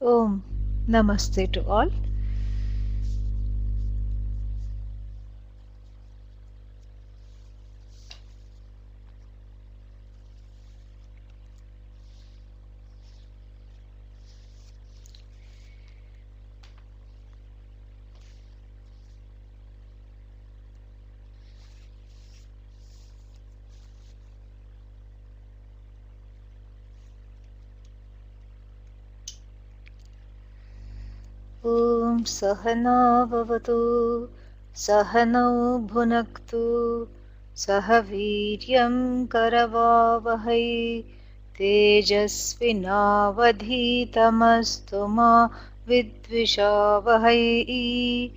Om Namaste to all. Om Sahana Bhavatu Sahanau Bhunaktu Sahaviryam Karavavahai Tejasvinavadhitamastu ma Vidvishavahai.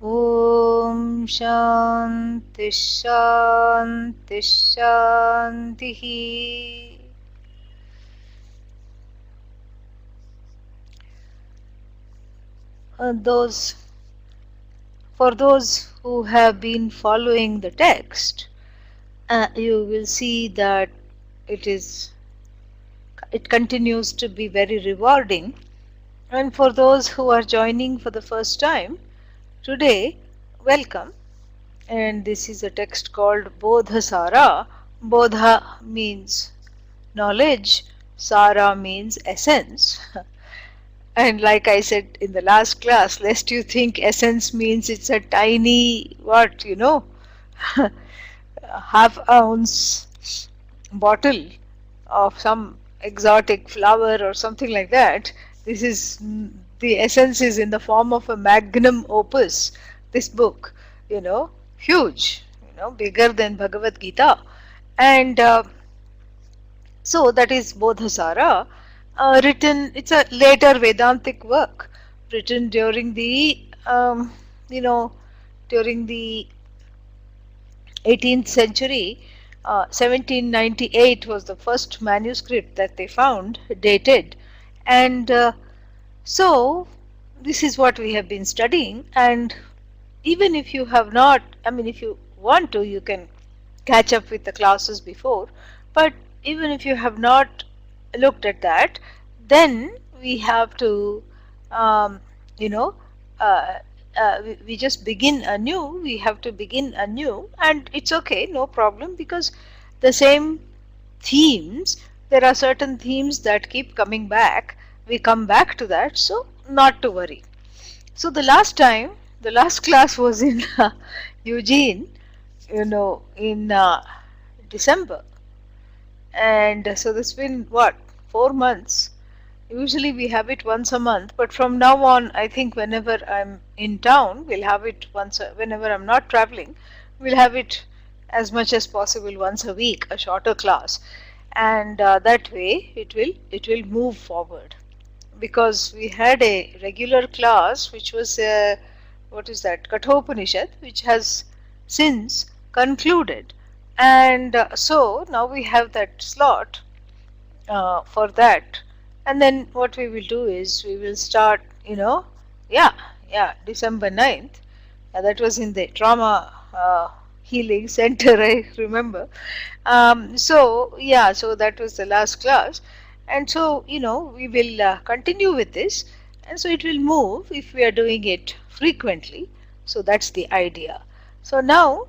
Om Shanti Shanti Shanti. For those who have been following the text, you will see that it continues to be very rewarding. And for those who are joining for the first time, today, welcome. And this is a text called Bodhasara. Bodha means knowledge, Sara means essence. And like I said in the last class, lest you think essence means it's a tiny, half-ounce bottle of some exotic flower or something like that. The essence is in the form of a magnum opus. This book, huge, bigger than Bhagavad Gita. And so that is Bodhasara. It's a later Vedantic work written during the 18th century. 1798 was the first manuscript that they found, dated, and so this is what we have been studying. And even if you have not, if you want to, you can catch up with the classes before, but even if you have not looked at that, then we have to we just begin anew. We have to begin anew, and it's okay, no problem, because the same themes, there are certain themes that keep coming back. We come back to that, so not to worry. So the last class was in Eugene, in December. And so this has been 4 months. Usually we have it once a month, but from now on, I think whenever I'm in town, we'll have it whenever I'm not traveling, we'll have it as much as possible once a week, a shorter class. And that way it will move forward, because we had a regular class which was Kathopanishad, which has since concluded. And so now we have that slot for that. And then what we will do is we will start, December 9th. That was in the trauma healing center, I remember. So that was the last class. And so, we will continue with this. And so it will move if we are doing it frequently. So that's the idea. So now,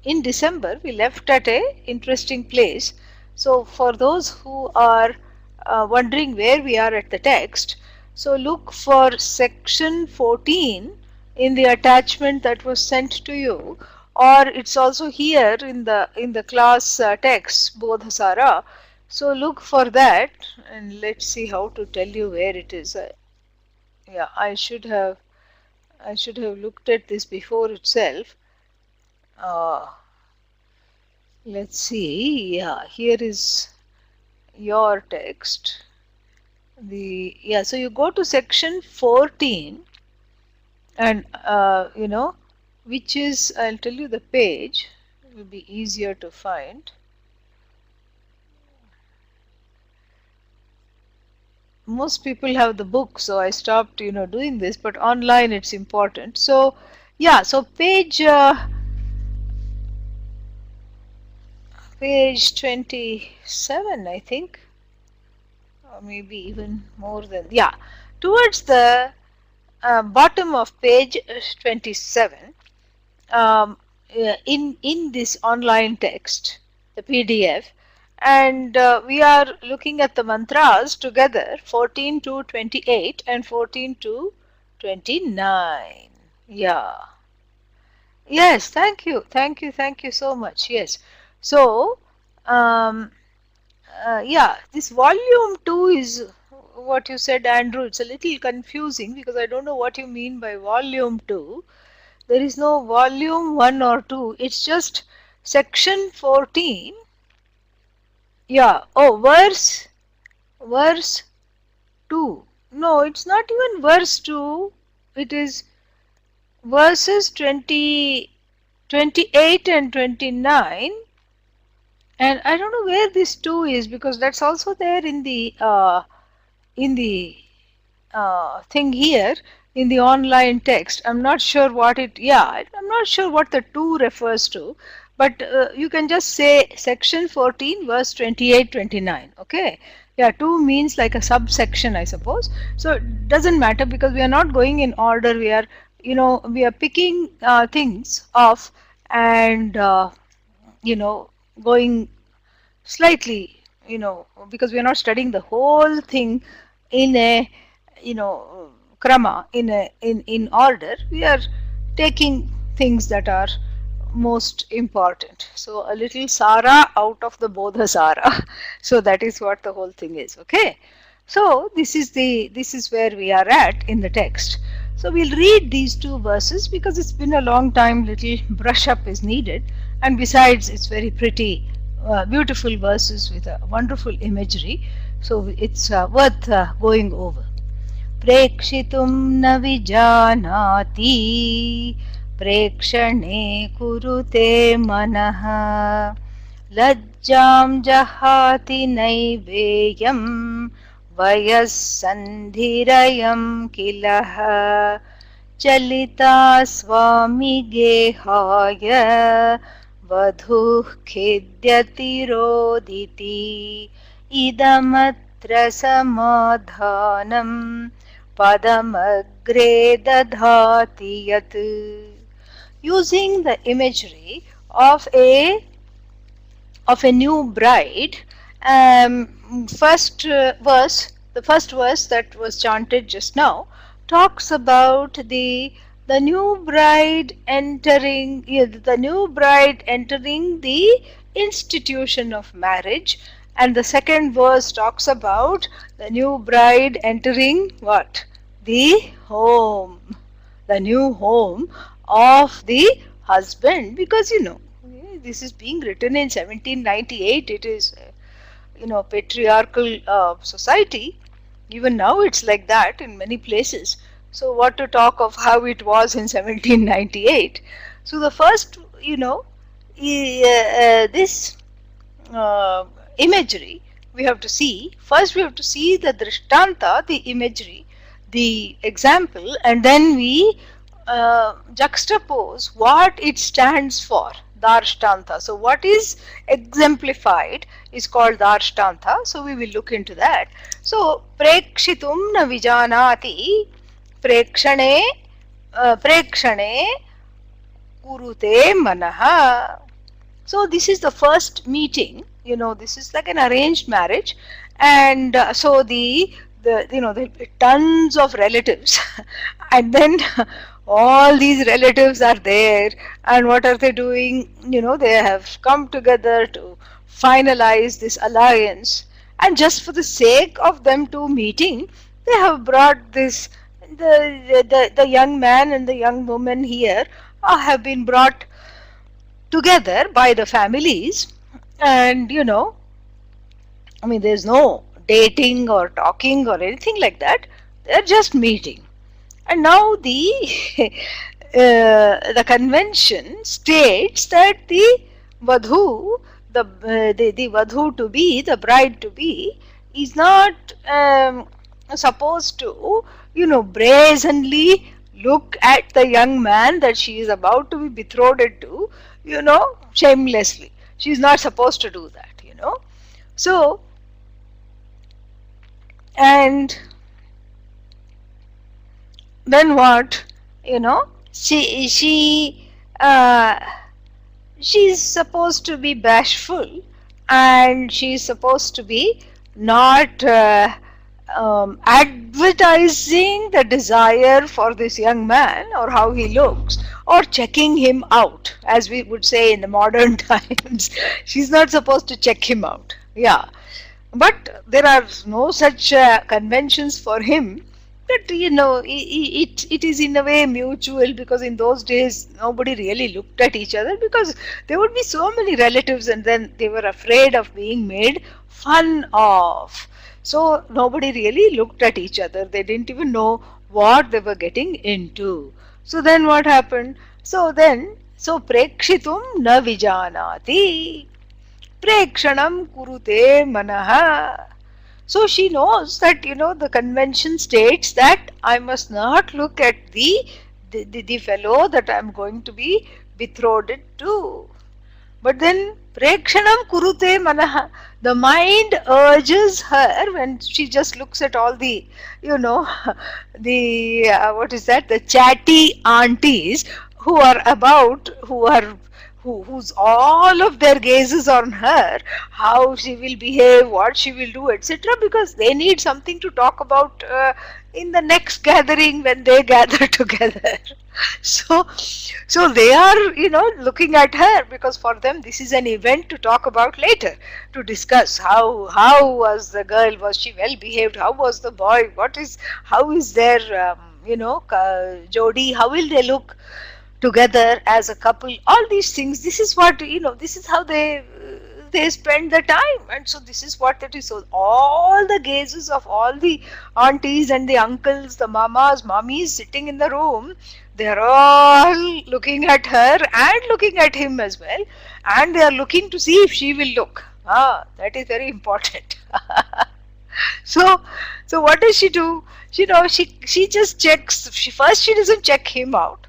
in December, we left at a interesting place. So for those who are wondering where we are at the text, so look for section 14 in the attachment that was sent to you, or it's also here in the class text, Bodhasara. So look for that, and let's see how to tell you where it is. I should have looked at this before itself. Let's see. Here is your text. So you go to section 14, and which is, I'll tell you the page. It will be easier to find. Most people have the book, so I stopped doing this, but online it's important. So page 27, I think, maybe even more than, yeah, towards the bottom of page 27, in this online text, the PDF, and we are looking at the mantras together, 14 to 28 and 14 to 29. Yeah. Yes, thank you, thank you, thank you so much. Yes. So, um, yeah, this volume 2 is what you said, Andrew. It's a little confusing because I don't know what you mean by volume 2. There is no volume 1 or 2. It's just section 14. Yeah. Oh, verse 2. No, it's not even verse 2. It is verses 28 and 29. And I don't know where this 2 is, because that's also there in the thing here in the online text. I'm not sure what it, yeah, I'm not sure what the 2 refers to, but you can just say section 14 verse 28 29. Okay, yeah, 2 means like a subsection, I suppose. So it doesn't matter because we are not going in order. We are, we are picking things off and going slightly, because we are not studying the whole thing in a, krama, in order. We are taking things that are most important. So a little sara out of the Bodhasara. So that is what the whole thing is. Okay. So this is where we are at in the text. So we'll read these 2 verses because it's been a long time. Little brush up is needed, and besides it's very pretty, beautiful verses with a wonderful imagery. So it's worth going over. प्रेक्षितुं न विजानाति प्रेक्षणे कुरुते मनः लज्जां जहाति नैवेयं वयः सन्धिरयं किलः चलिता स्वामी गेहाय वधूः खेद्यति रोदिति इदमत्र समाधानं padamagre dadhati yat. Using the imagery of a new bride, the first verse that was chanted just now talks about the new bride entering the institution of marriage. And the second verse talks about the new bride entering what? The home. The new home of the husband. Because this is being written in 1798. It is, patriarchal society. Even now it's like that in many places. So what to talk of how it was in 1798. So the first, this imagery we have to see. First we have to see the drishtanta, the imagery, the example, and then we juxtapose what it stands for, darshtanta. So what is exemplified is called darshtanta. So we will look into that. So prekshitum na vijanati prekshane kurute manaha. So this is the first meeting. This is like an arranged marriage, and so the tons of relatives, and then all these relatives are there, and what are they doing? They have come together to finalize this alliance, and just for the sake of them two meeting, they have brought this the young man and the young woman here have been brought together by the families. And there's no dating or talking or anything like that. They're just meeting. And now the convention states that the vadhu, the vadhu to be, the bride to be, is not supposed to brazenly look at the young man that she is about to be betrothed to, shamelessly. She is not supposed to do that, So And then what? You know, uh, she's supposed to be bashful, and she's supposed to be not advertising the desire for this young man or how he looks, or checking him out, as we would say in the modern times. She's not supposed to check him out. Yeah, but there are no such conventions for him. But it is in a way mutual, because in those days nobody really looked at each other, because there would be so many relatives and then they were afraid of being made fun of. So nobody really looked at each other. They didn't even know what they were getting into. So then what happened? So prekshitum na vijanati, prekshanam kurute manaha. So she knows that, the convention states that I must not look at the fellow that I am going to be betrothed to. But then prekshanam kurute manaha, the mind urges her, when she just looks at all the, the what is that, the chatty aunties who are about, whose all of their gazes on her, how she will behave, what she will do, etc., because they need something to talk about in the next gathering when they gather together. so so they are, looking at her, because for them this is an event to talk about later, to discuss how was the girl, was she well behaved, how was the boy, how is their jodi, how will they look together as a couple, all these things. This is what, this is how they spend the time. And so this is what it is. So all the gazes of all the aunties and the uncles, the mamas, mummies sitting in the room, they are all looking at her and looking at him as well, and they are looking to see if she will look. That is very important. So what does she do? She just checks. First she doesn't check him out.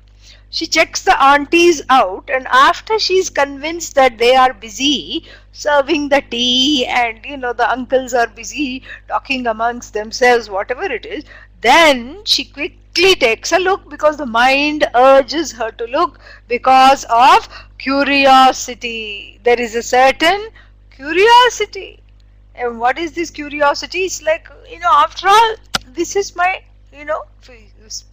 She checks the aunties out, and after she's convinced that they are busy serving the tea, and the uncles are busy talking amongst themselves, whatever it is, then she quickly takes a look, because the mind urges her to look because of curiosity. There is a certain curiosity. And what is this curiosity? It's like, after all, this is my,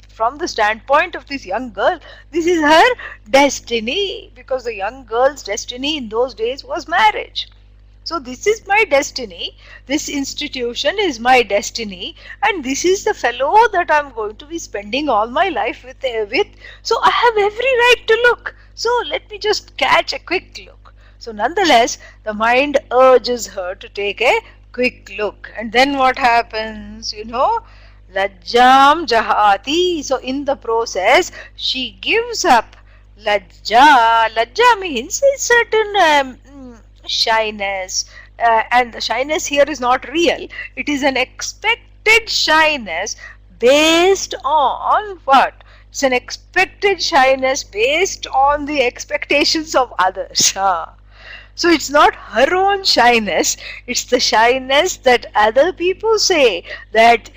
from the standpoint of this young girl, this is her destiny, because the young girl's destiny in those days was marriage. So this is my destiny, this institution is my destiny, and this is the fellow that I'm going to be spending all my life with. So I have every right to look. So let me just catch a quick look. So nonetheless, the mind urges her to take a quick look. And then what happens? Lajjam jahati. So in the process, she gives up lajja. Lajja means a certain shyness. And the shyness here is not real. It is an expected shyness based on what? It's an expected shyness based on the expectations of others. So it's not her own shyness, it's the shyness that other people say that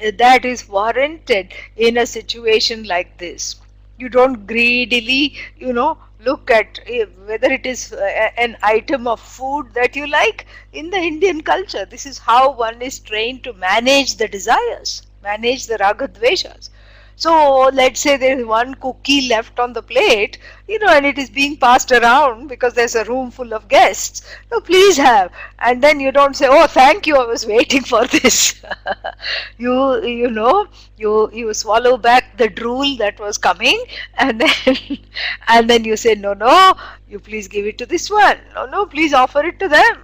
is warranted in a situation like this. You don't greedily, look at whether it is an item of food that you like. In the Indian culture, this is how one is trained to manage the desires, manage the ragadveshas. So let's say there is one cookie left on the plate, and it is being passed around because there's a room full of guests. So please have. And then you don't say, oh, thank you, I was waiting for this. You swallow back the drool that was coming, and then you say, no, you please give it to this one. No, please offer it to them.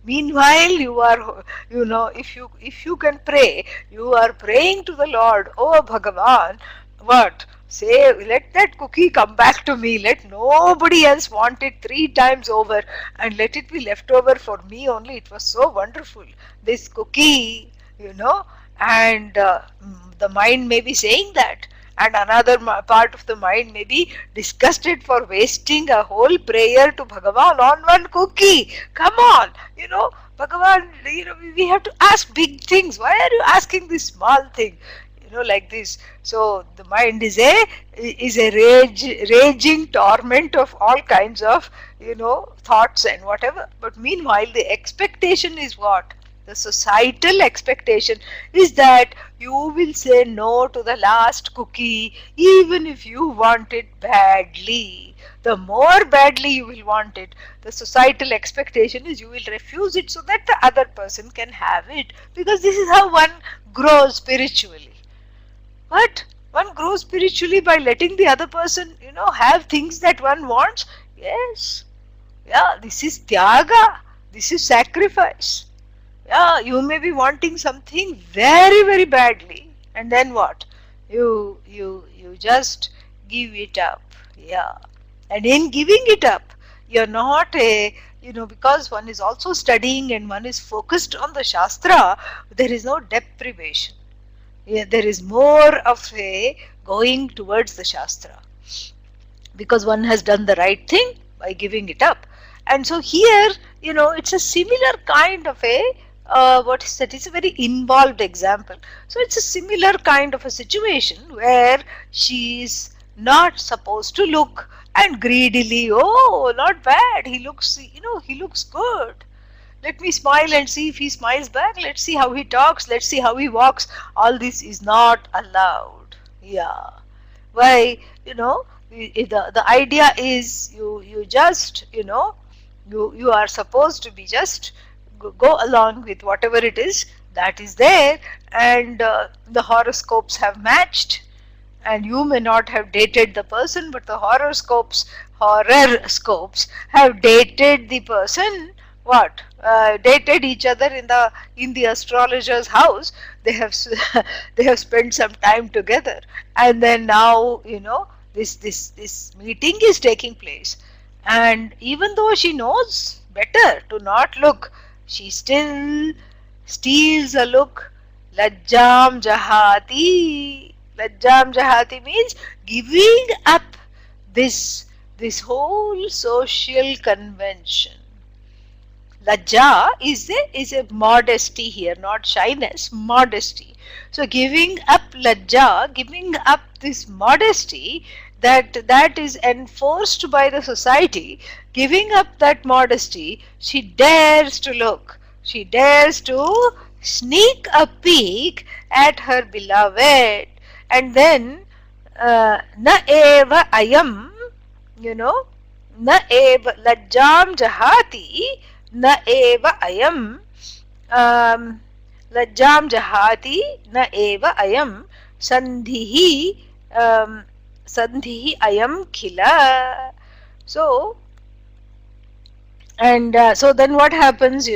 Meanwhile you are, if you can pray, you are praying to the Lord, oh Bhagavan, what? Say, let that cookie come back to me, let nobody else want it 3 times over, and let it be left over for me only. It was so wonderful, this cookie, and the mind may be saying that. And another part of the mind may be disgusted for wasting a whole prayer to Bhagavan on one cookie. Come on, Bhagavan, we have to ask big things. Why are you asking this small thing? Like this. So the mind is a raging torment of all kinds of thoughts and whatever. But meanwhile, the expectation is what? The societal expectation is that you will say no to the last cookie even if you want it badly. The more badly you will want it, the societal expectation is you will refuse it so that the other person can have it, because this is how one grows spiritually. But one grows spiritually by letting the other person, have things that one wants. Yes. Yeah, this is tyaga. This is sacrifice. Yeah, you may be wanting something very, very badly. And then what? You just give it up. Yeah. And in giving it up, you're not because one is also studying and one is focused on the Shastra, there is no deprivation. Yeah, there is more of a going towards the Shastra, because one has done the right thing by giving it up. And so here, it's a similar kind of a what is that? It's a very involved example. So it's a similar kind of a situation where she is not supposed to look and greedily, oh, not bad, he looks good. Let me smile and see if he smiles back. Let's see how he talks. Let's see how he walks. All this is not allowed. Yeah. Why? The idea is you just, you are supposed to be just go along with whatever it is that is there, and the horoscopes have matched, and you may not have dated the person, but the horoscopes have dated the person. What? Dated each other in the astrologer's house. They have spent some time together, and then now this meeting is taking place, and even though she knows better to not look, she still steals a look. Lajjam jahati. Lajjam jahati means giving up this whole social convention. Lajja is a modesty here, not shyness, modesty. So giving up lajja, giving up this modesty that is enforced by the society, giving up that modesty, she dares to look. She dares to sneak a peek at her beloved, and then na eva ayam, na eva lajjam jahati, na eva ayam lajjam jahati, na eva ayam sandhihi ayam khila. So, and so then what happens,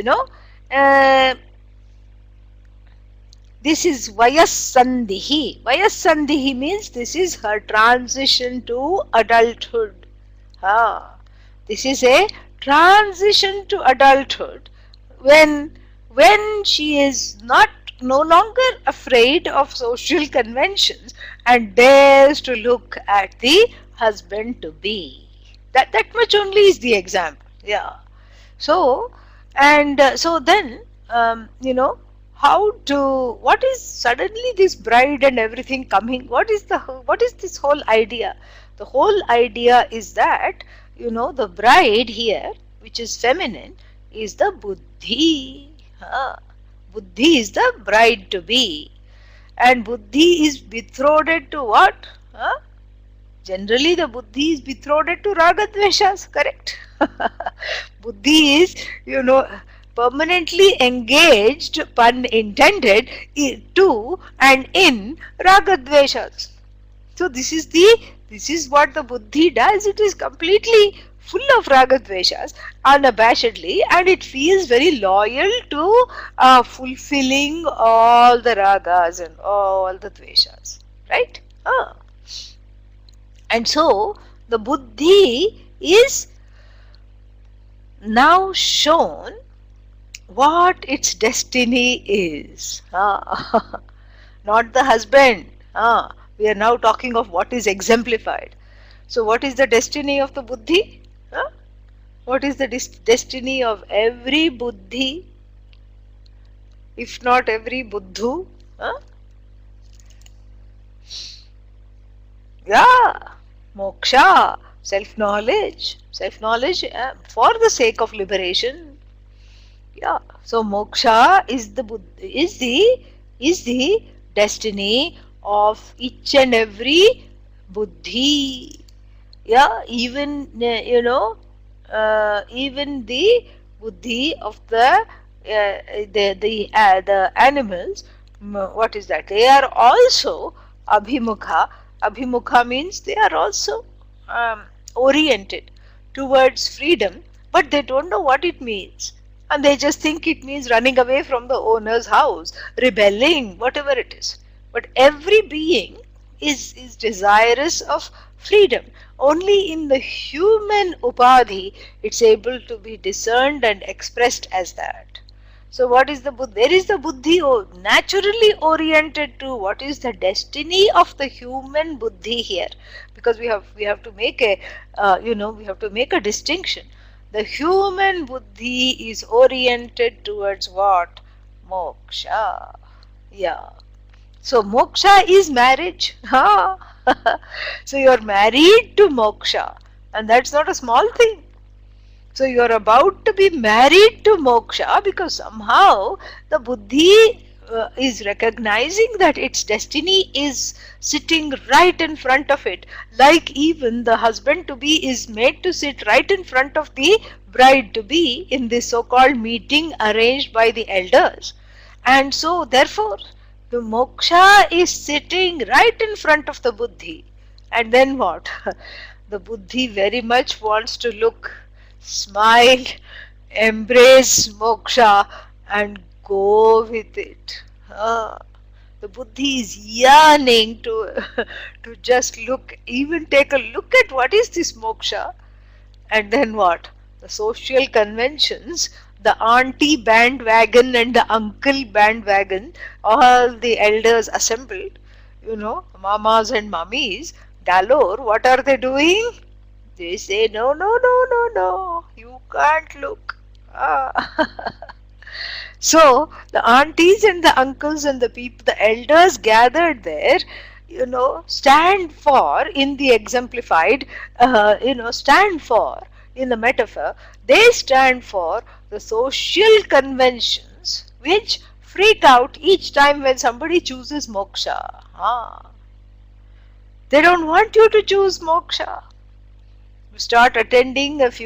this is vayasandhihi. Vayasandhihi means this is her transition to adulthood. This is a transition to adulthood, when she is no longer afraid of social conventions and dares to look at the husband to be. That much only is the example. Yeah. So, and so then what is suddenly this bride and everything coming? What is this whole idea? The whole idea is that the bride here, which is feminine, is the buddhi. Buddhi is the bride to be, and buddhi is betrothed to what? Generally the buddhi is betrothed to ragadveshas, correct? Buddhi is permanently engaged, pun intended, to and in ragadveshas. So this is what the buddhi does. It is completely full of ragadveshas unabashedly, and it feels very loyal to fulfilling all the ragas and all the dveshas, right? And so the buddhi is now shown what its destiny is. Not the husband. We are now talking of what is exemplified. So what is the destiny of the buddhi? What is the destiny of every buddhi? if not every buddhu. Huh? Yeah, moksha, self-knowledge for the sake of liberation. Yeah, so moksha is the destiny of each and every buddhi. Yeah, even even the buddhi of the animals. What is that? They are also abhimukha. Abhimukha means they are also um, oriented towards freedom, but they don't know what it means, and they just think it means running away from the owner's house, rebelling, whatever it is. But every being is desirous of freedom. Only in the human upadhi it's able to be discerned and expressed as that. So what is the buddhi? There is the buddhi naturally oriented to what is the destiny of the human buddhi here, because we have to make a we have to make a distinction. The human buddhi is oriented towards what? Moksha. Yeah. So moksha is marriage. Huh? So you are married to moksha, and that's not a small thing. So you are about to be married to moksha because somehow the buddhi is recognizing that its destiny is sitting right in front of it. Like even the husband to be is made to sit right in front of the bride to be in this so-called meeting arranged by the elders. And so therefore the moksha is sitting right in front of the buddhi. And then what? The buddhi very much wants to look, smile, embrace moksha and go with it. The buddhi is yearning to to just look, even take a look at what is this moksha. And then what? The social conventions, the auntie bandwagon and the uncle bandwagon, all the elders assembled, mamas and mummies, galore, what are they doing? They say, no, no, no, no, no, you can't look. Ah. So the aunties and the uncles and the people, the elders gathered there, stand for in the exemplified, stand for in the metaphor, they stand for the social conventions which freak out each time when somebody chooses moksha. Ah. They don't want you to choose moksha. You start attending a few